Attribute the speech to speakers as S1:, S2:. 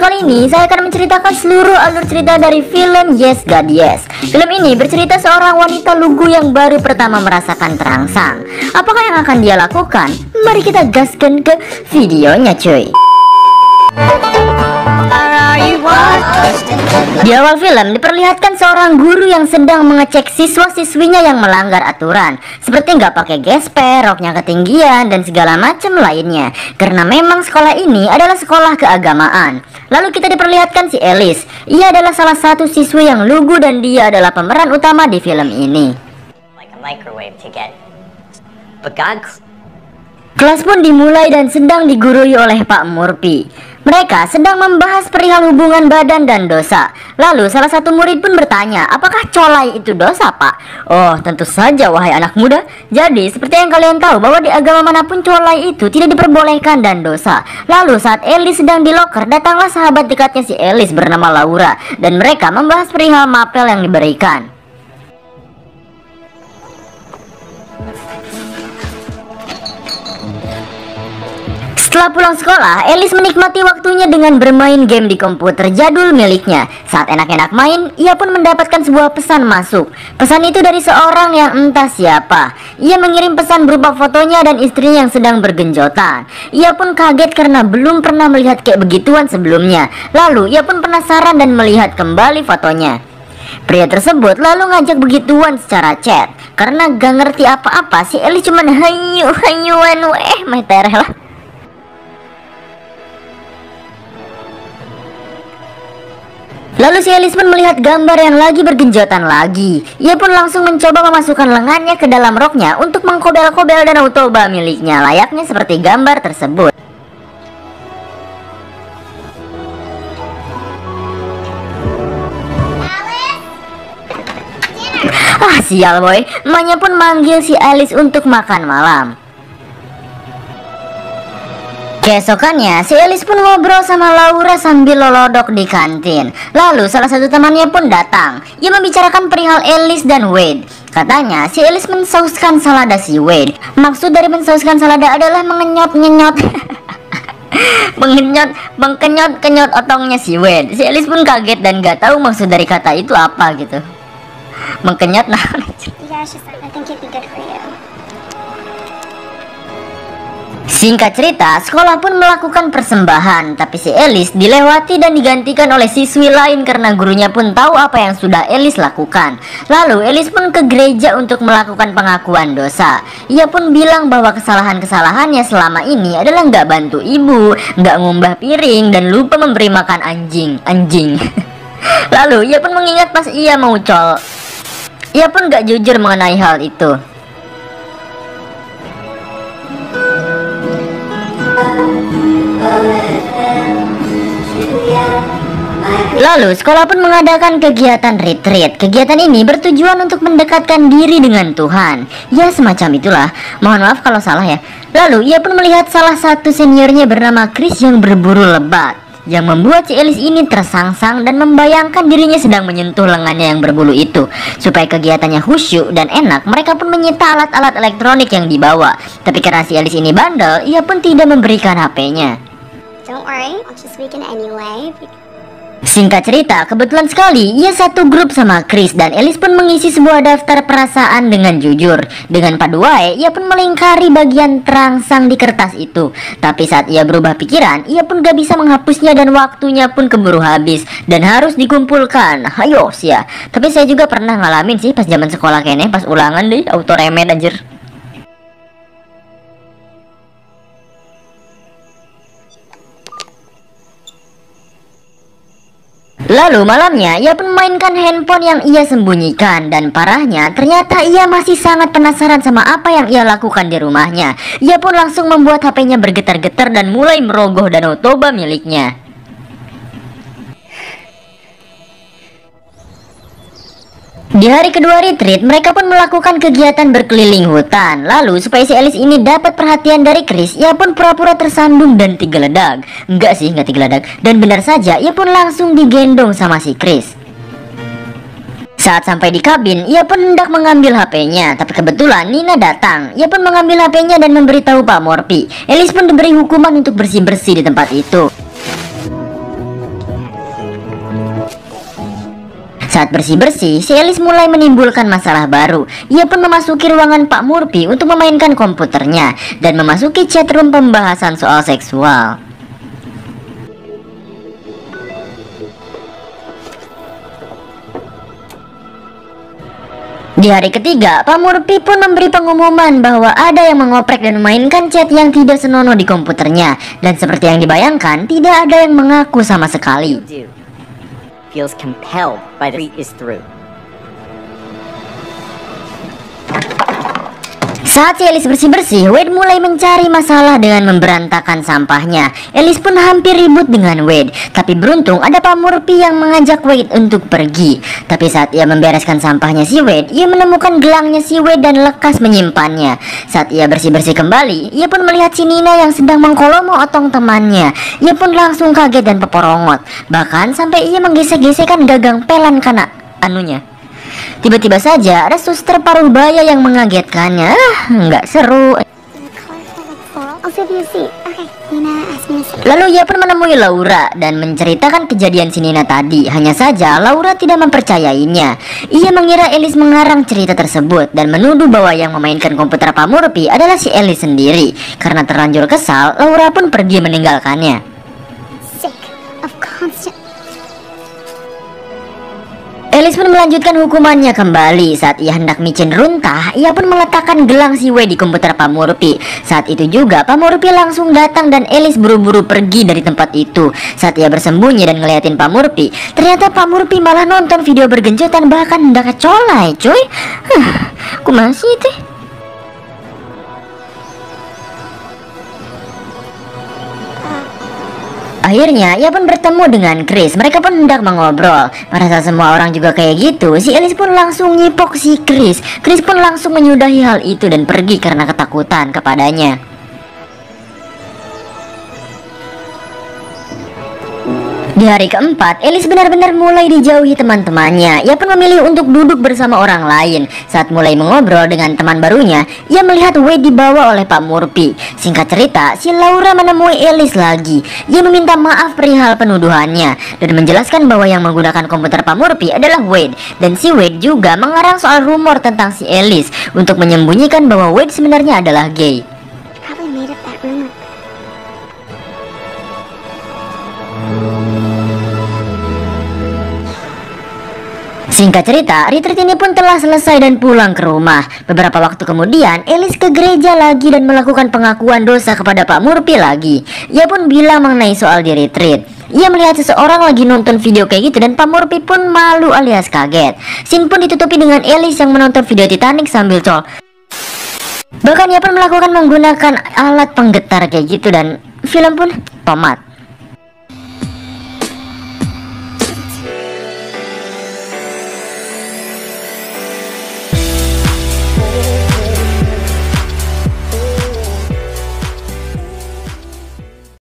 S1: kali ini saya akan menceritakan seluruh alur cerita dari film Yes God Yes. Film ini bercerita seorang wanita lugu yang baru pertama merasakan terangsang. Apakah yang akan dia lakukan? Mari kita gaskan ke videonya cuy. Di awal film diperlihatkan seorang guru yang sedang mengecek siswa-siswinya yang melanggar aturan, seperti nggak pakai gesper, roknya ketinggian, dan segala macam lainnya. Karena memang sekolah ini adalah sekolah keagamaan. Lalu kita diperlihatkan si Alice. Ia adalah salah satu siswi yang lugu dan dia adalah pemeran utama di film ini. Kelas pun dimulai dan sedang digurui oleh Pak Murphy. Mereka sedang membahas perihal hubungan badan dan dosa. Lalu salah satu murid pun bertanya, apakah colai itu dosa, Pak? Oh, tentu saja wahai anak muda. Jadi seperti yang kalian tahu bahwa di agama manapun colai itu tidak diperbolehkan dan dosa. Lalu saat Alice sedang di loker, datanglah sahabat dekatnya si Alice bernama Laura. Dan mereka membahas perihal mapel yang diberikan. Setelah pulang sekolah, Alice menikmati waktunya dengan bermain game di komputer jadul miliknya. Saat enak-enak main, ia pun mendapatkan sebuah pesan masuk. Pesan itu dari seorang yang entah siapa. Ia mengirim pesan berupa fotonya dan istrinya yang sedang bergenjotan. Ia pun kaget karena belum pernah melihat kayak begituan sebelumnya. Lalu ia pun penasaran dan melihat kembali fotonya. Pria tersebut lalu ngajak begituan secara chat. Karena gak ngerti apa-apa, si Alice cuman hayuan mah tereh lah. Lalu si Alice pun melihat gambar yang lagi bergenjotan lagi. Ia pun langsung mencoba memasukkan lengannya ke dalam roknya untuk mengkobel-kobel Danau Toba miliknya, layaknya seperti gambar tersebut. Sial boy, emaknya pun manggil si Alice untuk makan malam. Keesokannya, si Alice pun ngobrol sama Laura sambil lolodok di kantin. Lalu salah satu temannya pun datang. Ia membicarakan perihal Alice dan Wade. Katanya, si Alice mensauskan salada si Wade. Maksud dari mensauskan salada adalah mengenyot-ngenyot mengkenyot-kenyot otongnya si Wade. Si Alice pun kaget dan gak tahu maksud dari kata itu apa gitu. Mengkenyot nah. Singkat cerita, sekolah pun melakukan persembahan, tapi si Alice dilewati dan digantikan oleh siswi lain karena gurunya pun tahu apa yang sudah Alice lakukan. Lalu Alice pun ke gereja untuk melakukan pengakuan dosa. Ia pun bilang bahwa kesalahan-kesalahannya selama ini adalah nggak bantu ibu, nggak ngumbah piring, dan lupa memberi makan anjing. Lalu ia pun mengingat pas ia mau ia pun nggak jujur mengenai hal itu. Lalu sekolah pun mengadakan kegiatan retreat. Kegiatan ini bertujuan untuk mendekatkan diri dengan Tuhan. Ya semacam itulah. Mohon maaf kalau salah ya. Lalu ia pun melihat salah satu seniornya bernama Chris yang berburu lebat, yang membuat si Alice ini tersangsang dan membayangkan dirinya sedang menyentuh lengannya yang berbulu itu. Supaya kegiatannya khusyuk dan enak, mereka pun menyita alat-alat elektronik yang dibawa. Tapi karena si Alice ini bandel, ia pun tidak memberikan HP-nya.
S2: Don't worry, I'll just weekend anyway.
S1: Singkat cerita, kebetulan sekali ia satu grup sama Chris dan Alice pun mengisi sebuah daftar perasaan dengan jujur. Dengan paduai, ia pun melingkari bagian terangsang di kertas itu. Tapi saat ia berubah pikiran, ia pun gak bisa menghapusnya dan waktunya pun keburu habis dan harus dikumpulkan. Hayo ya. Tapi saya juga pernah ngalamin sih pas zaman sekolah kayaknya, pas ulangan deh auto remed anjir. Lalu malamnya ia pun mainkan handphone yang ia sembunyikan. Dan parahnya ternyata ia masih sangat penasaran sama apa yang ia lakukan di rumahnya. Ia pun langsung membuat HP-nya bergetar-getar dan mulai merogoh Danau Toba miliknya. Di hari kedua retreat, mereka pun melakukan kegiatan berkeliling hutan. Lalu supaya si Alice ini dapat perhatian dari Chris, ia pun pura-pura tersandung dan digeledag. Enggak sih, enggak digeledag. Dan benar saja, ia pun langsung digendong sama si Chris. Saat sampai di kabin, ia pun hendak mengambil HP-nya. Tapi kebetulan Nina datang. Ia pun mengambil HP-nya dan memberitahu Pak Murphy. Alice pun diberi hukuman untuk bersih-bersih di tempat itu. Saat bersih-bersih, si Alice mulai menimbulkan masalah baru. Ia pun memasuki ruangan Pak Murphy untuk memainkan komputernya dan memasuki chatroom pembahasan soal seksual. Di hari ketiga, Pak Murphy pun memberi pengumuman bahwa ada yang mengoprek dan memainkan chat yang tidak senonoh di komputernya. Dan seperti yang dibayangkan, tidak ada yang mengaku sama sekali.
S3: Feels compelled by the is through.
S1: Saat si Alice bersih-bersih, Wade mulai mencari masalah dengan memberantakan sampahnya. Alice pun hampir ribut dengan Wade, tapi beruntung ada Pak Murphy yang mengajak Wade untuk pergi. Tapi saat ia membereskan sampahnya si Wade, ia menemukan gelangnya si Wade dan lekas menyimpannya. Saat ia bersih-bersih kembali, ia pun melihat si Nina yang sedang mengkolomo otong temannya. Ia pun langsung kaget dan peporongot, bahkan sampai ia menggesek-gesekkan gagang pelan kanak anunya. Tiba-tiba saja ada suster paruh baya yang mengagetkannya. Nggak seru. Lalu ia pun menemui Laura dan menceritakan kejadian si Nina tadi. Hanya saja Laura tidak mempercayainya. Ia mengira Alice mengarang cerita tersebut dan menuduh bahwa yang memainkan komputer Pak Murphy adalah si Alice sendiri. Karena terlanjur kesal, Laura pun pergi meninggalkannya. Alice pun melanjutkan hukumannya kembali. Saat ia hendak micin runtah, ia pun meletakkan gelang si Wade di komputer Pak Murphy. Saat itu juga Pak Murphy langsung datang dan Alice buru-buru pergi dari tempat itu. Saat ia bersembunyi dan ngeliatin Pak Murphy, ternyata Pak Murphy malah nonton video bergenjotan, bahkan hendak kecolai cuy. Aku masih teh. Akhirnya ia pun bertemu dengan Chris. Mereka pun hendak mengobrol. Merasa semua orang juga kayak gitu, si Alice pun langsung nyipok si Chris. Chris pun langsung menyudahi hal itu dan pergi karena ketakutan kepadanya. Di hari keempat, Alice benar-benar mulai dijauhi teman-temannya. Ia pun memilih untuk duduk bersama orang lain. Saat mulai mengobrol dengan teman barunya, ia melihat Wade dibawa oleh Pak Murphy. Singkat cerita, si Laura menemui Alice lagi. Ia meminta maaf perihal penuduhannya dan menjelaskan bahwa yang menggunakan komputer Pak Murphy adalah Wade. Dan si Wade juga mengarang soal rumor tentang si Alice untuk menyembunyikan bahwa Wade sebenarnya adalah gay. Singkat cerita, retreat ini pun telah selesai dan pulang ke rumah. Beberapa waktu kemudian, Alice ke gereja lagi dan melakukan pengakuan dosa kepada Pak Murphy lagi. Ia pun bilang mengenai soal di retreat. Ia melihat seseorang lagi nonton video kayak gitu dan Pak Murphy pun malu alias kaget. Scene pun ditutupi dengan Alice yang menonton video Titanic sambil col. Bahkan ia pun melakukan menggunakan alat penggetar kayak gitu dan film pun tamat.